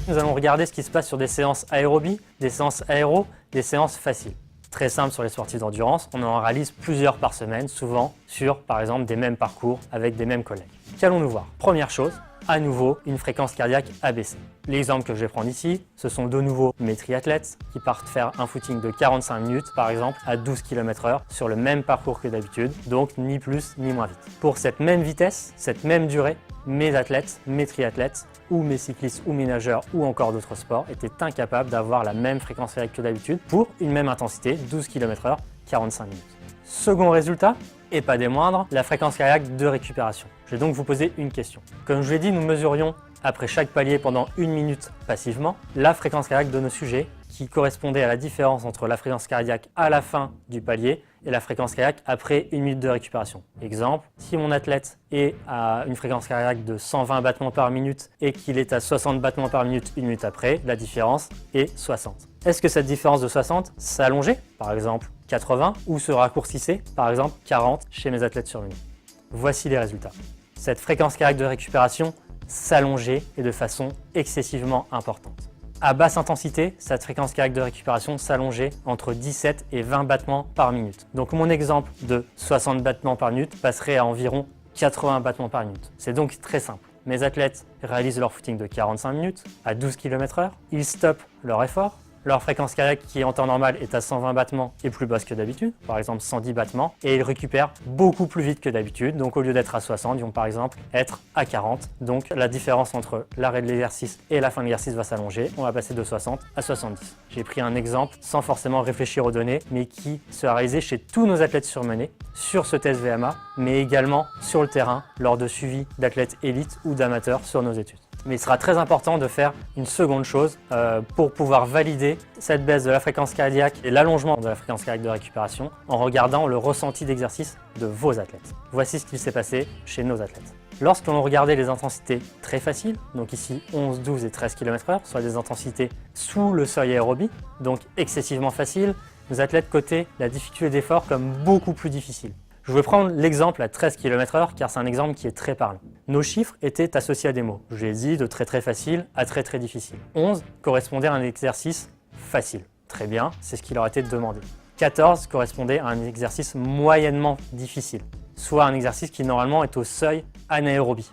Nous allons regarder ce qui se passe sur des séances aérobie, des séances aéro, des séances faciles. Très simple sur les sportifs d'endurance, on en réalise plusieurs par semaine, souvent sur par exemple des mêmes parcours avec des mêmes collègues. Qu'allons-nous voir? Première chose, à nouveau une fréquence cardiaque abaissée. L'exemple que je vais prendre ici, ce sont de nouveau mes triathlètes qui partent faire un footing de 45 minutes par exemple à 12 km/h sur le même parcours que d'habitude, donc ni plus ni moins vite. Pour cette même vitesse, cette même durée, mes athlètes, mes triathlètes ou mes cyclistes ou mes nageurs ou encore d'autres sports étaient incapables d'avoir la même fréquence cardiaque que d'habitude pour une même intensité, 12 km/h, 45 minutes. Second résultat, et pas des moindres, la fréquence cardiaque de récupération. Je vais donc vous poser une question. Comme je l'ai dit, nous mesurions après chaque palier pendant 1 minute passivement la fréquence cardiaque de nos sujets qui correspondait à la différence entre la fréquence cardiaque à la fin du palier et la fréquence cardiaque après 1 minute de récupération. Exemple, si mon athlète est à une fréquence cardiaque de 120 battements par minute et qu'il est à 60 battements par minute 1 minute après, la différence est 60. Est-ce que cette différence de 60 s'allongeait, par exemple 80, ou se raccourcissait, par exemple 40 chez mes athlètes surmenés? Voici les résultats. Cette fréquence cardiaque de récupération s'allongeait et de façon excessivement importante. À basse intensité, cette fréquence cardiaque de récupération s'allongeait entre 17 et 20 battements par minute. Donc mon exemple de 60 battements par minute passerait à environ 80 battements par minute. C'est donc très simple. Mes athlètes réalisent leur footing de 45 minutes à 12 km/h, ils stoppent leur effort. Leur fréquence cardiaque qui en temps normal est à 120 battements et plus basse que d'habitude, par exemple 110 battements, et ils récupèrent beaucoup plus vite que d'habitude. Donc au lieu d'être à 60, ils vont par exemple être à 40. Donc la différence entre l'arrêt de l'exercice et la fin de l'exercice va s'allonger. On va passer de 60 à 70. J'ai pris un exemple sans forcément réfléchir aux données, mais qui sera réalisé chez tous nos athlètes surmenés sur ce test VMA, mais également sur le terrain lors de suivi d'athlètes élites ou d'amateurs sur nos études. Mais il sera très important de faire une seconde chose pour pouvoir valider cette baisse de la fréquence cardiaque et l'allongement de la fréquence cardiaque de récupération en regardant le ressenti d'exercice de vos athlètes. Voici ce qui s'est passé chez nos athlètes. Lorsque l'on regardait les intensités très faciles, donc ici 11, 12 et 13 km/h, soit des intensités sous le seuil aérobie, donc excessivement faciles, nos athlètes cotaient la difficulté d'effort comme beaucoup plus difficile. Je vais prendre l'exemple à 13 km/h car c'est un exemple qui est très parlant. Nos chiffres étaient associés à des mots. Je l'ai dit, de très facile à très difficile. 11 correspondait à un exercice facile. Très bien, c'est ce qui leur a été demandé. 14 correspondait à un exercice moyennement difficile, soit un exercice qui normalement est au seuil anaérobie.